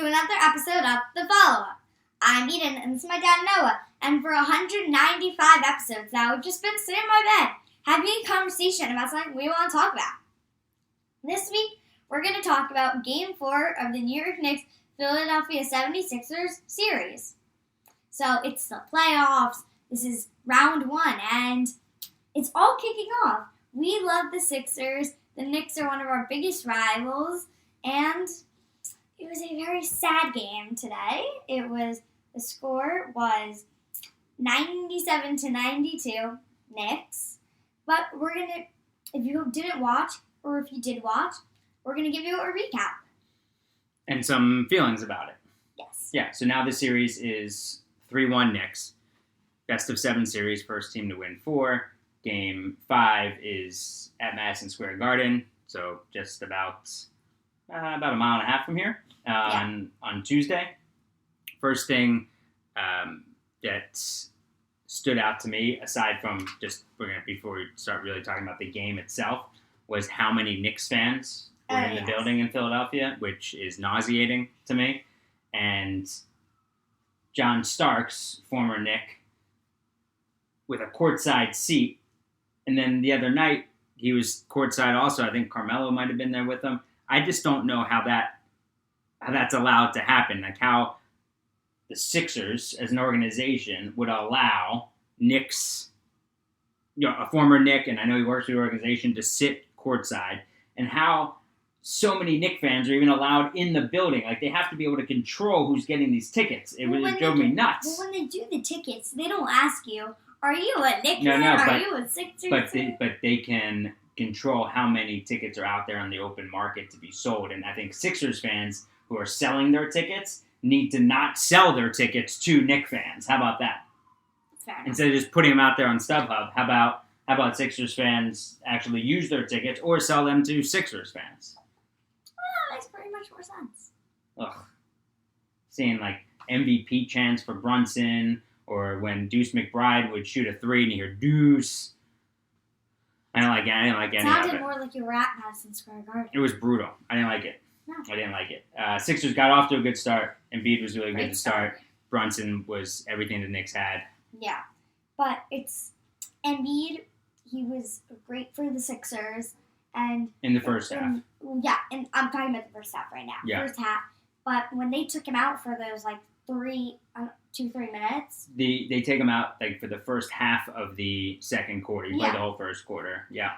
to another episode of The Follow-Up. I'm Eden, and this is my dad Noah, and for 195 episodes now, we've just been sitting in my bed, having a conversation about something we want to talk about. This week, we're going to talk about Game 4 of the New York Knicks Philadelphia 76ers series. So, it's the playoffs, this is round 1, and it's all kicking off. We love the Sixers, the Knicks are one of our biggest rivals, and it was a very sad game today. The score was 97-92 Knicks. But we're going to, if you didn't watch, or if you did watch, we're going to give you a recap. And some feelings about it. Yes. Yeah, so now the series is 3-1 Knicks. Best of 7 series, first team to win 4. Game 5 is at Madison Square Garden, so just about a mile and a half from here on Tuesday. First thing that stood out to me, aside from just before we start really talking about the game itself, was how many Knicks fans were in the building in Philadelphia, which is nauseating to me. And John Starks, former Knick, with a courtside seat, and then the other night he was courtside also. I think Carmelo might have been there with him. I just don't know how that's allowed to happen. Like how the Sixers, as an organization, would allow Knicks, a former Knick, and I know he works for the organization, to sit courtside, and how so many Knick fans are even allowed in the building. Like, they have to be able to control who's getting these tickets. It really drove me nuts. Well, when they do the tickets, they don't ask you, are you a Knick fan? Are you a Sixers fan? But they can control how many tickets are out there on the open market to be sold. And I think Sixers fans who are selling their tickets need to not sell their tickets to Knick fans. How about that? Fair enough. Instead of just putting them out there on StubHub, how about Sixers fans actually use their tickets or sell them to Sixers fans? Well, that makes pretty much more sense. Ugh. Seeing like MVP chants for Brunson, or when Deuce McBride would shoot a 3 and you hear Deuce. I didn't like any of it. It sounded more like you were at Madison Square Garden. It was brutal. I didn't like it. No. I didn't like it. Sixers got off to a good start. Embiid was really good to start. Brunson was everything the Knicks had. Yeah. But it's Embiid, he was great for the Sixers. And in the first half. Yeah, and I'm talking about the first half right now. Yeah. First half. But when they took him out for those 2-3 minutes. They take him out for the first half of the second quarter. You play the whole first quarter. Yeah.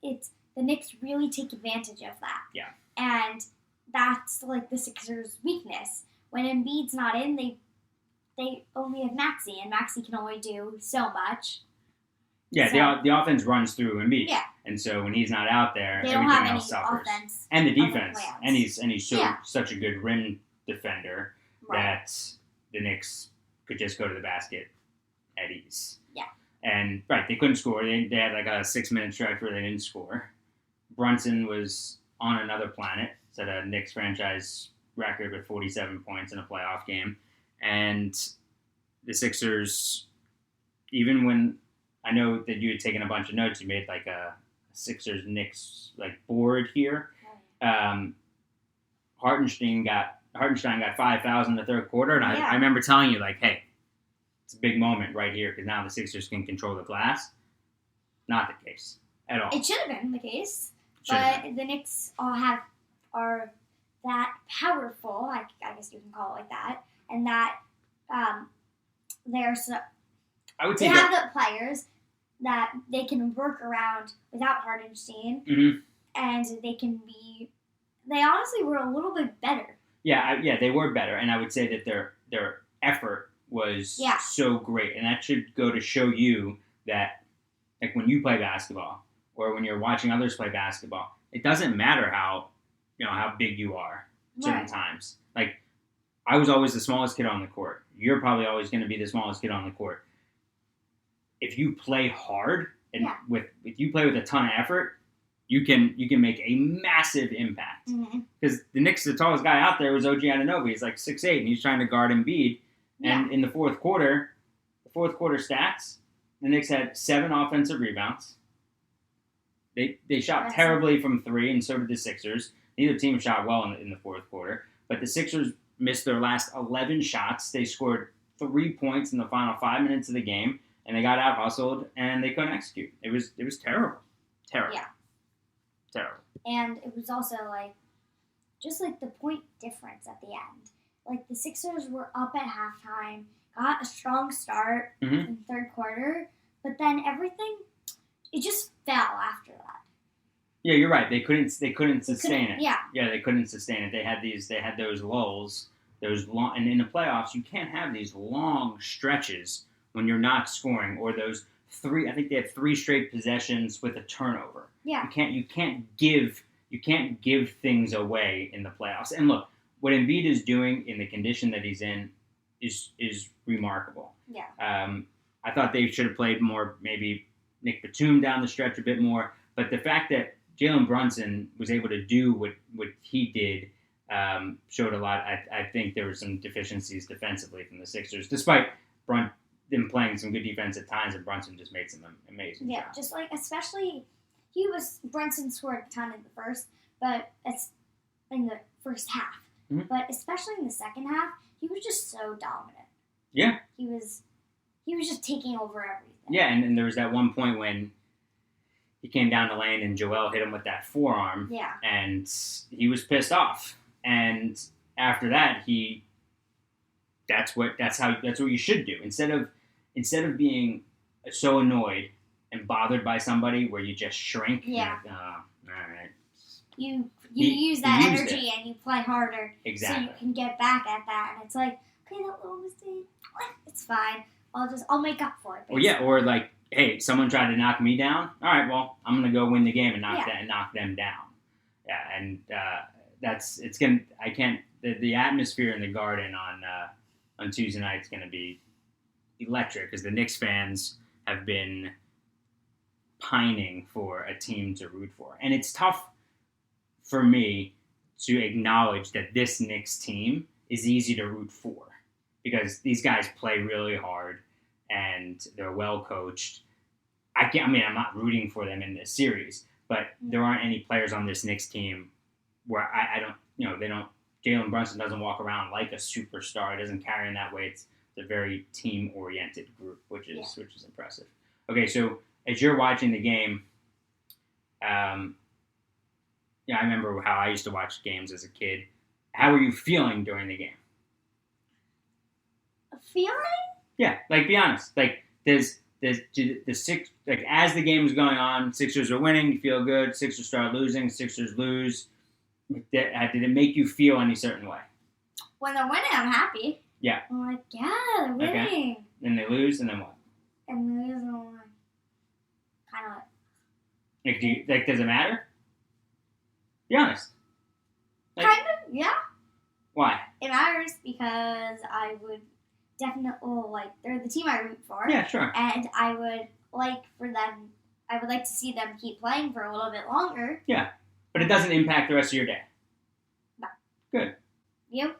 It's the Knicks really take advantage of that. Yeah. And that's the Sixers' weakness. When Embiid's not in, they only have Maxey, and Maxey can only do so much. Yeah, the offense runs through Embiid. Yeah. And so when he's not out there, they don't everything have else any suffers. Offense and the defense. And he's Yeah. such a good rim defender Right. that the Knicks could just go to the basket at ease. Yeah. And they couldn't score. They had a 6-minute stretch where they didn't score. Brunson was on another planet. Set a Knicks franchise record with 47 points in a playoff game. And the Sixers, even when I know that you had taken a bunch of notes, you made a Sixers-Knicks board here. Hartenstein got 5 fouls in the third quarter, and I remember telling you, hey, it's a big moment right here because now the Sixers can control the glass. Not the case at all. It should have been the case, but the Knicks are that powerful, I guess you can call it like that, and that they have the players that they can work around without Hartenstein, and they honestly were a little bit better. Yeah, they were better, and I would say that their effort was so great, and that should go to show you that, when you play basketball or when you're watching others play basketball, it doesn't matter how big you are certain times. I was always the smallest kid on the court. You're probably always going to be the smallest kid on the court. If you play hard and if you play with a ton of effort, you can make a massive impact. Because the Knicks, the tallest guy out there was OG Anunoby. He's 6'8", and he's trying to guard Embiid. And in the fourth quarter stats, the Knicks had 7 offensive rebounds. They shot terribly from 3, and so did the Sixers. Neither team shot well in the fourth quarter. But the Sixers missed their last 11 shots. They scored 3 points in the final 5 minutes of the game, and they got out hustled, and they couldn't execute. It was terrible. Terrible. Yeah. Terrible. And it was also, like, just, like, the point difference at the end. Like, the Sixers were up at halftime, got a strong start in the third quarter, but then everything, it just fell after that. Yeah, you're right. They couldn't sustain it. Yeah. Yeah, they couldn't sustain it. They had those lulls, those long, and in the playoffs, you can't have these long stretches when you're not scoring, or those three. I think they had 3 straight possessions with a turnover. Yeah. You can't give things away in the playoffs. And look, what Embiid is doing in the condition that he's in is remarkable. Yeah. I thought they should have played more, maybe Nick Batum down the stretch a bit more. But the fact that Jalen Brunson was able to do what he did showed a lot. I think there were some deficiencies defensively from the Sixers, despite them playing some good defense at times, and Brunson just made some amazing shots. Just like, especially, Brunson scored a ton in the first, but it's in the first half. Mm-hmm. But especially in the second half, he was just so dominant. Yeah. He was just taking over everything. Yeah, and there was that one point when he came down the lane and Joel hit him with that forearm. Yeah. And he was pissed off. And after that, that's what you should do. Instead of being so annoyed and bothered by somebody where you just shrink. Yeah. Like, all right. You use that energy and you play harder. Exactly. So you can get back at that. And it's like, okay, that little mistake, it's fine. I'll make up for it. Well, yeah, or like, hey, someone tried to knock me down. All right, well, I'm gonna go win the game and knock them down. Yeah, and the atmosphere in the Garden on Tuesday night is gonna be electric because the Knicks fans have been pining for a team to root for, and it's tough for me to acknowledge that this Knicks team is easy to root for because these guys play really hard and they're well coached. I'm not rooting for them in this series, but there aren't any players on this Knicks team where Jalen Brunson doesn't walk around like a superstar. It doesn't carry in that way. It's a very team-oriented group, which is impressive. Okay, so as you're watching the game, I remember how I used to watch games as a kid. How were you feeling during the game? Feeling? Yeah, like be honest. Like there's the six, like as the game was going on, Sixers are winning, you feel good. Sixers start losing, Sixers lose. Did it make you feel any certain way? When they're winning, I'm happy. Yeah. I'm like, yeah, they're winning. Okay. Then they lose, and then what? And they lose, and I'm like, kind of like, does it matter? Be honest. Like, kind of, yeah. Why? It matters because I would definitely, they're the team I root for. Yeah, sure. And I would like to see them keep playing for a little bit longer. Yeah. But it doesn't impact the rest of your day. No. Good. You?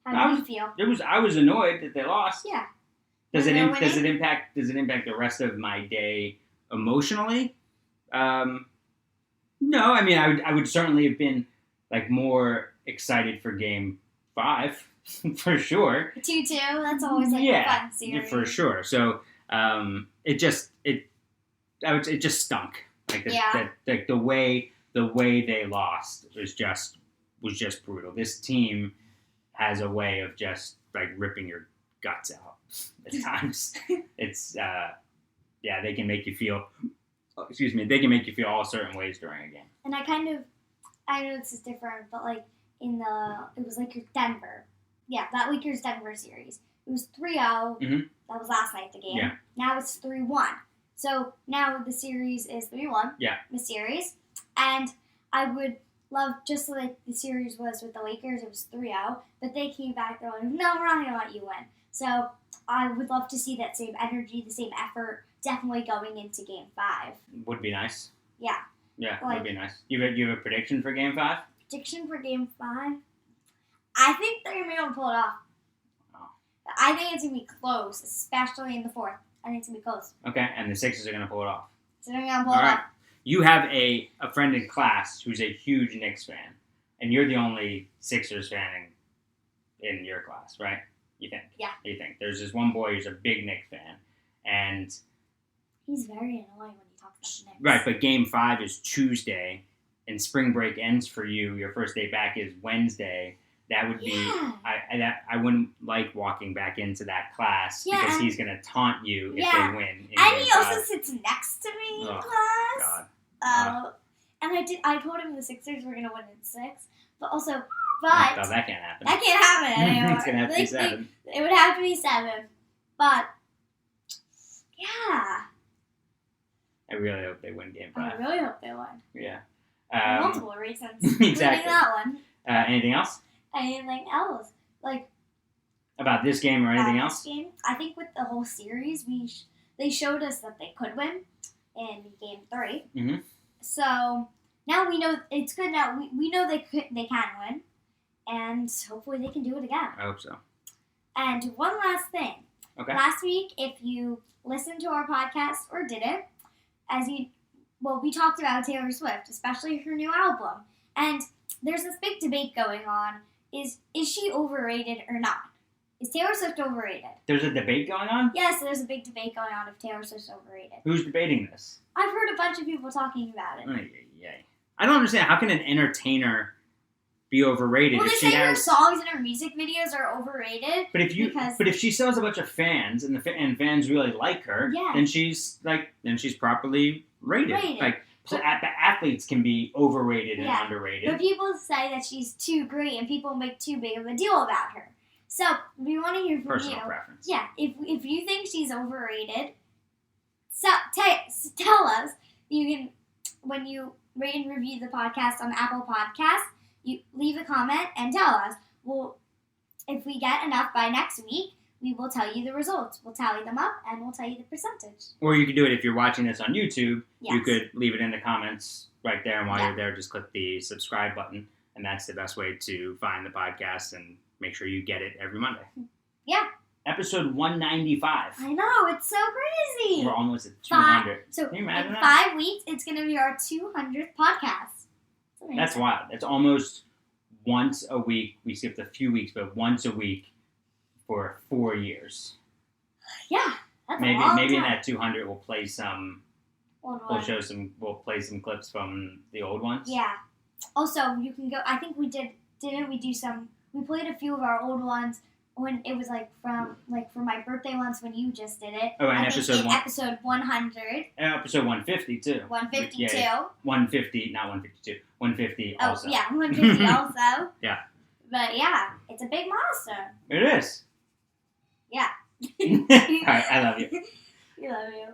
How do you feel? I was annoyed that they lost. Yeah. Does it impact the rest of my day emotionally? No, I mean I would certainly have been like more excited for Game 5 for sure. 2-2, that's always like a fun series. For sure. So it just stunk. Like the way they lost was just brutal. This team has a way of just like ripping your guts out at times. It's they can make you feel. They can make you feel all certain ways during a game. And I know this is different, but like it was like Denver. Yeah, that Lakers-Denver series. It was 3-0. Mm-hmm. That was last night, the game. Yeah. Now it's 3-1. So now the series is 3-1. Yeah. The series. And I would love, just like the series was with the Lakers, it was 3-0. But they came back, they're like, no, we're not going to let you win. So I would love to see that same energy, the same effort, definitely going into Game 5. Would be nice. Yeah. Yeah, would be nice. You have a prediction for Game 5? Prediction for Game 5? I think they're going to be able to pull it off. Oh. I think it's going to be close, especially in the fourth. I think it's going to be close. Okay, and the Sixers are going to pull it off. So they're going to pull it off. You have a friend in class who's a huge Knicks fan, and you're the only Sixers fan in your class, right? You think? Yeah. You think? There's this one boy who's a big Knicks fan, and he's very annoying when he talks about the Knicks. Right, but Game 5 is Tuesday, and spring break ends for you. Your first day back is Wednesday. That would be I wouldn't like walking back into that class because he's gonna taunt you if they win. And he also sits next to me in class. God. And I told him the Sixers were gonna win in 6, but No, that can't happen. That can't happen anymore. It's gonna have to be 7. It would have to be 7, but yeah. I really hope they win Game 5. I really hope they win. Yeah. For multiple reasons. Exactly. Including that one. Anything else? Anything else? Like About this game or anything else? Game, I think with the whole series, they showed us that they could win in Game 3. Mm-hmm. So now we know it's good. Now we know they can win, and hopefully they can do it again. I hope so. And one last thing. Okay. Last week, if you listened to our podcast or didn't, we talked about Taylor Swift, especially her new album, and there's this big debate going on. Is she overrated or not? Is Taylor Swift overrated? There's a debate going on? Yes, there's a big debate going on if Taylor Swift's overrated. Who's debating this? I've heard a bunch of people talking about it. I don't understand. How can an entertainer be overrated? Well, if they she say her has... songs and her music videos are overrated. But if she sells a bunch of fans and fans really like her, then she's properly rated. Like athletes can be overrated and underrated. But people say that she's too great, and people make too big of a deal about her. So we want to hear from personal preference. Yeah, if you think she's overrated, tell us. You can, when you rate and review the podcast on Apple Podcasts, you leave a comment and tell us. Well, if we get enough by next week, we will tell you the results. We'll tally them up, and we'll tell you the percentage. Or you could do it if you're watching this on YouTube. Yes. You could leave it in the comments right there, and while you're there, just click the subscribe button, and that's the best way to find the podcast and make sure you get it every Monday. Yeah. Episode 195. I know, it's so crazy. We're almost at 200. So can you imagine in that? 5 weeks, it's going to be our 200th podcast. That's wild. It's almost once a week. We skipped a few weeks, but once a week for 4 years. Yeah, that's maybe a long maybe time. in that 200 we'll play some. We'll play some clips from the old ones. Yeah. Also, you can go. I think we did. Didn't we do some? We played a few of our old ones when it was for my birthday once when you just did it. Oh, and episode 100. Episode 150 too. 152. 150, not 152. 150 also. Oh yeah, 150 also. Yeah. But yeah, it's a big milestone. It is. Yeah. All right, I love you. We love you.